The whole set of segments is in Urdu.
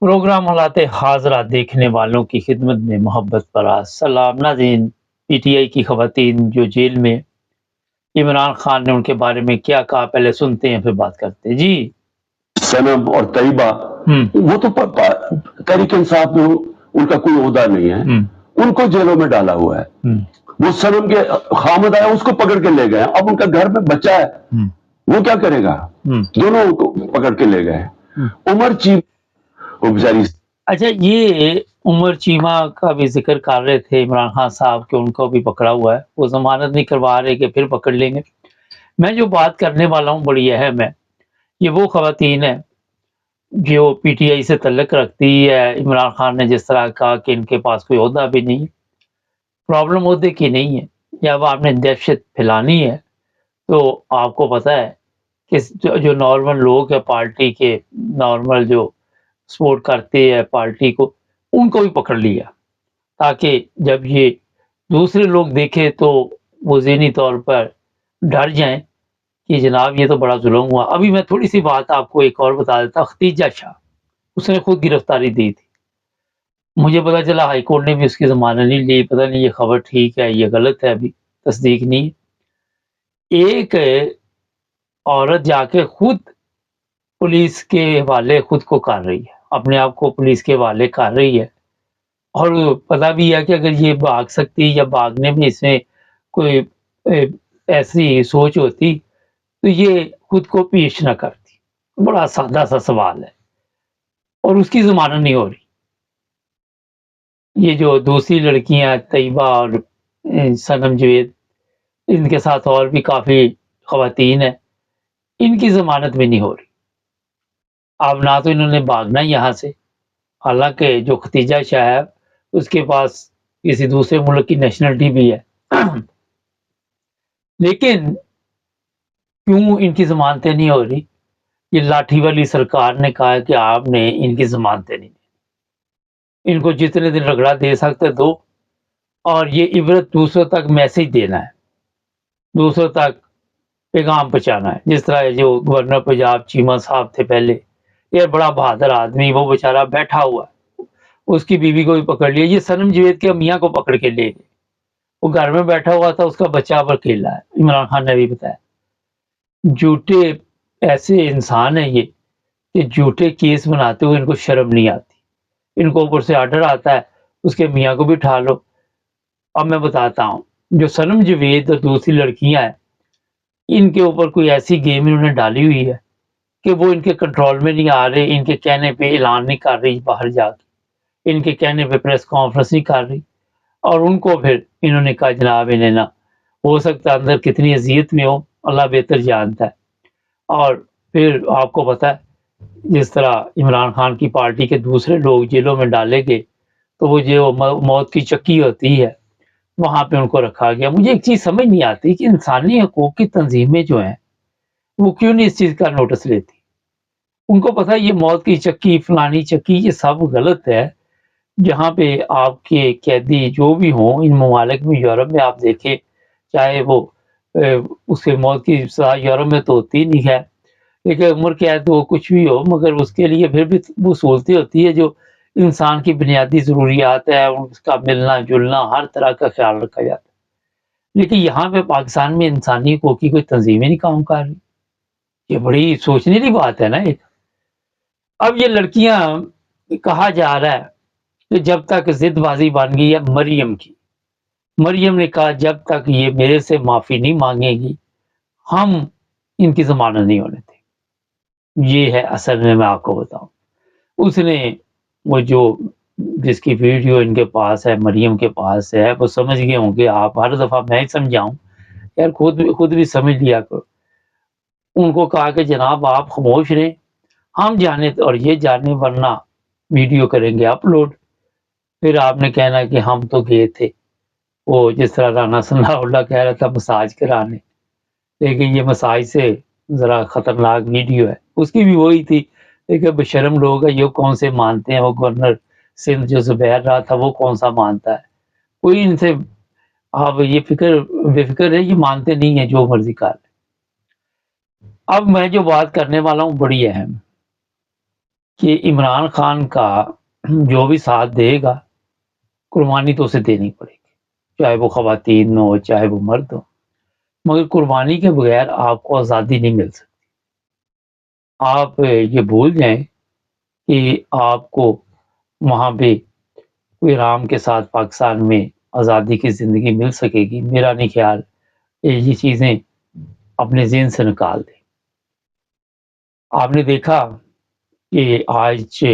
پروگرام حالات حاضرہ دیکھنے والوں کی خدمت میں محبت پراز سلام ناظرین، پی ٹی آئی کی خواتین جو جیل میں، عمران خان نے ان کے بارے میں کیا کہا، پہلے سنتے ہیں پھر بات کرتے ہیں جی۔ سنم اور طیبہ وہ تو تحریک انصاف میں ان کا کوئی عہدہ نہیں ہے، ان کو جیلوں میں ڈالا ہوا ہے۔ وہ سنم کے خامد آیا، اس کو پکڑ کے لے گئے، اب ان کا گھر میں بچہ ہے، وہ کیا کرے گا؟ دونوں کو پکڑ کے لے گئے۔ عمر چیف وہ بیچاری، اچھا، یہ عمر چیمہ کا بھی ذکر کر رہے تھے عمران خان صاحب کہ ان کو بھی پکڑا ہوا ہے، وہ ضمانت نہیں کروا رہے کہ پھر پکڑ لیں گے۔ میں جو بات کرنے والا ہوں بڑی اہم ہے، یہ وہ خواتین ہیں جو پی ٹی آئی سے تعلق رکھتی ہے۔ عمران خان نے جس طرح کہا کہ ان کے پاس کوئی عہدہ بھی نہیں ہے، پرابلم عہدے کی نہیں ہے، جب آپ نے دہشت پھیلانی ہے تو آپ کو پتہ ہے کہ جو نارمل لوگ ہیں پارٹی کے، نارمل جو سپورٹ کرتے ہیں پارٹی کو، ان کو بھی پکڑ لیا تاکہ جب یہ دوسرے لوگ دیکھیں تو وہ ذہنی طور پر ڈر جائیں کہ جناب یہ تو بڑا ظلم ہوا۔ ابھی میں تھوڑی سی بات آپ کو ایک اور بتا دیتا ہوں۔ ختیجہ شاہ، اس نے خود گرفتاری دی تھی، مجھے پتا چلا ہائی کورٹ نے بھی اس کی ضمانت نہیں لی، پتہ نہیں یہ خبر ٹھیک ہے یہ غلط ہے، ابھی تصدیق نہیں۔ ایک عورت جا کے خود پولیس کے حوالے خود کو کر رہی ہے، اپنے آپ کو پولیس کے حوالے کر رہی ہے، اور پتہ بھی ہے کہ اگر یہ بھاگ سکتی یا بھاگنے میں اس میں کوئی ایسی سوچ ہوتی تو یہ خود کو پیش نہ کرتی۔ بڑا سادہ سا سوال ہے، اور اس کی ضمانت نہیں ہو رہی۔ یہ جو دوسری لڑکیاں طیبہ اور سنم جوید، ان کے ساتھ اور بھی کافی خواتین ہیں، ان کی ضمانت بھی نہیں ہو رہی۔ اب نہ تو انہوں نے بھاگنا یہاں سے، حالانکہ جو ختیجہ شاہ ہے اس کے پاس کسی دوسرے ملک کی نیشنلٹی بھی ہے، لیکن کیوں ان کی ضمانتیں نہیں ہو رہی؟ یہ لاٹھی والی سرکار نے کہا کہ آپ نے ان کی ضمانتیں نہیں، ان کو جتنے دن رگڑا دے سکتے دو، اور یہ عبرت دوسروں تک میسج دینا ہے، دوسروں تک پیغام پہنچانا ہے۔ جس طرح جو گورنر پنجاب چیمہ صاحب تھے پہلے، یہ بڑا بہادر آدمی، وہ بیچارہ بیٹھا ہوا ہے، اس کی بیوی کو بھی پکڑ لیا۔ یہ سنم جوید کے میاں کو پکڑ کے لے گئے، وہ گھر میں بیٹھا ہوا تھا، اس کا بچہ پر کھیلا ہے، عمران خان نے بھی بتایا۔ جھوٹے ایسے انسان ہیں یہ کہ جھوٹے کیس بناتے ہوئے ان کو شرم نہیں آتی، ان کو اوپر سے آرڈر آتا ہے اس کے میاں کو بھی اٹھا لو۔ اب میں بتاتا ہوں، جو سنم جوید اور دوسری لڑکیاں ہیں، ان کے اوپر کوئی ایسی گیم انہوں نے ڈالی ہوئی ہے کہ وہ ان کے کنٹرول میں نہیں آ رہے، ان کے کہنے پہ اعلان نہیں کر رہی باہر جا کے، ان کے کہنے پہ پریس کانفرنس نہیں کر رہی، اور ان کو پھر انہوں نے کہا جناب انہیں نہ، ہو سکتا ہے اندر کتنی اذیت میں ہو، اللہ بہتر جانتا ہے۔ اور پھر آپ کو پتہ ہے جس طرح عمران خان کی پارٹی کے دوسرے لوگ جیلوں میں ڈالے گئے تو وہ جو موت کی چکی ہوتی ہے وہاں پہ ان کو رکھا گیا۔ مجھے ایک چیز سمجھ نہیں آتی کہ انسانی حقوق کی تنظیمیں جو ہیں وہ کیوں نہیں اس چیز کا نوٹس لیتی؟ ان کو پتہ ہے یہ موت کی چکی، فلانی چکی، یہ سب غلط ہے۔ جہاں پہ آپ کے قیدی جو بھی ہوں ان ممالک میں، یورپ میں آپ دیکھیں، چاہے وہ اس کے موت کی سزا یورپ میں تو ہوتی نہیں ہے، لیکن عمر قید ہو کچھ بھی ہو، مگر اس کے لیے پھر بھی وہ سہولتیں ہوتی ہے جو انسان کی بنیادی ضروریات ہے، اس کا ملنا جلنا ہر طرح کا خیال رکھا جاتا ہے۔ لیکن یہاں پہ پاکستان میں انسانی حقوق کی کوئی تنظیمیں نہیں کام کر رہی، یہ بڑی سوچنے کی بات ہے نا ایک۔ اب یہ لڑکیاں، کہا جا رہا ہے کہ جب تک ضد بازی بن گئی ہے مریم کی، مریم نے کہا جب تک یہ میرے سے معافی نہیں مانگے گی ہم ان کی ضمانت نہیں ہونے دیں۔ یہ ہے اصل میں آپ کو بتاؤں، اس نے وہ جو جس کی ویڈیو ان کے پاس ہے، مریم کے پاس ہے، وہ سمجھ گئے ہوں گے، آپ ہر دفعہ میں ہی سمجھاؤں یار، خود بھی سمجھ لیا کرو۔ ان کو کہا کہ جناب آپ خاموش رہیں، ہم جانے اور یہ جانے، ورنہ ویڈیو کریں گے اپلوڈ، پھر آپ نے کہنا کہ ہم تو گئے تھے، وہ جس طرح رانا ثناء اللہ کہہ رہا تھا مساج کرانے، لیکن یہ مساج سے ذرا خطرناک ویڈیو ہے، اس کی بھی وہی تھی۔ لیکن بشرم لوگ ہیں، یہ کون سے مانتے ہیں؟ وہ گورنر سندھ جو زبیر رہا تھا وہ کون سا مانتا ہے؟ کوئی ان سے، آپ یہ بے فکر ہے، یہ مانتے نہیں ہیں، جو مرضی کر لیں۔ اب میں جو بات کرنے والا ہوں بڑی اہم، کہ عمران خان کا جو بھی ساتھ دے گا قربانی تو اسے دینی پڑے گی، چاہے وہ خواتین ہو چاہے وہ مرد ہو، مگر قربانی کے بغیر آپ کو آزادی نہیں مل سکتی۔ آپ یہ بھول جائیں کہ آپ کو وہاں پہ کوئی آرام کے ساتھ پاکستان میں آزادی کی زندگی مل سکے گی، میرا نہیں خیال یہ چیزیں اپنے ذہن سے نکال دیں۔ آپ نے دیکھا کہ آج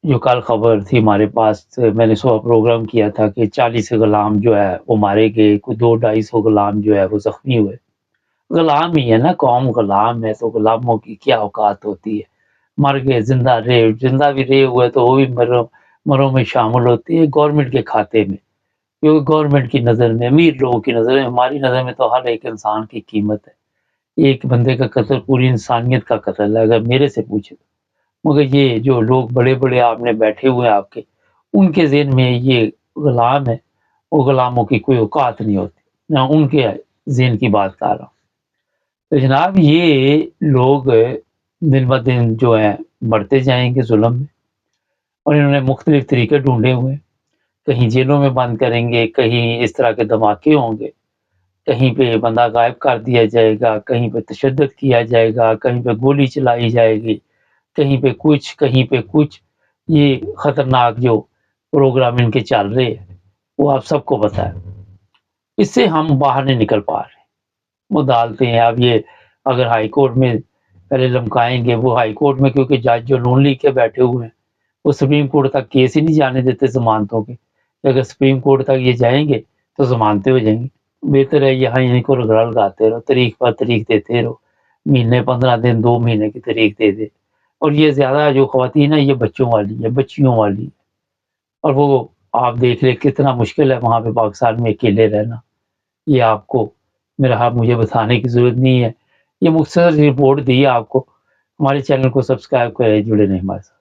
جو کل خبر تھی ہمارے پاس، میں نے صبح پروگرام کیا تھا کہ 40 غلام جو ہے وہ مارے گئے، کوئی 200-250 غلام جو ہے وہ زخمی ہوئے۔ غلام ہی ہے نا، قوم غلام ہے تو غلاموں کی کیا اوقات ہوتی ہے، مر گئے، زندہ بھی رہے ہوئے تو وہ بھی مروں میں شامل ہوتے ہیں گورنمنٹ کے کھاتے میں، کیونکہ گورنمنٹ کی نظر میں، امیر لوگوں کی نظر میں، ہماری نظر میں تو ہر ایک انسان کی قیمت ہے۔ ایک بندے کا قتل پوری انسانیت کا قتل ہے اگر میرے سے پوچھے، مگر یہ جو لوگ بڑے بڑے آپ نے بیٹھے ہوئے ہیں آپ کے، ان کے ذہن میں یہ غلام ہے، وہ غلاموں کی کوئی اوقات نہیں ہوتی، نہ ان کے ذہن کی بات کر رہا ہوں۔ تو جناب یہ لوگ دن بہ دن جو ہے بڑھتے جائیں گے ظلم میں، اور انہوں نے مختلف طریقے ڈھونڈے ہوئے ہیں، کہیں جیلوں میں بند کریں گے، کہیں اس طرح کے دھماکے ہوں گے، کہیں پہ بندہ غائب کر دیا جائے گا، کہیں پہ تشدد کیا جائے گا، کہیں پہ گولی چلائی جائے گی، کہیں پہ کچھ یہ خطرناک جو پروگرام ان کے چل رہے ہیں وہ آپ سب کو پتہ ہے۔ اس سے ہم باہر نہیں نکل پا رہے، وہ ڈالتے ہیں۔ اب یہ اگر ہائی کورٹ میں پہلے لمکائیں گے، وہ ہائی کورٹ میں کیونکہ جج جو نون لیگ کے بیٹھے ہوئے ہیں وہ سپریم کورٹ تک کیس ہی نہیں جانے دیتے ضمانتوں کے، اگر سپریم کورٹ تک یہ جائیں گے تو ضمانتیں ہو جائیں گی۔ بہتر ہے یہاں یہیں کو رگڑا لگاتے رہو، تاریخ پر تاریخ دیتے رہو، مہینے 15 دن 2 مہینے کی تاریخ دے دے۔ اور یہ زیادہ جو خواتین ہیں یہ بچوں والی ہے، بچیوں والی ہے، اور وہ آپ دیکھ لیں کتنا مشکل ہے وہاں پہ پاکستان میں اکیلے رہنا۔ یہ آپ کو میرا مجھے بتانے کی ضرورت نہیں ہے، یہ مختصر رپورٹ دی ہے آپ کو۔ ہمارے چینل کو سبسکرائب کریں، جڑے رہیں ہمارے ساتھ۔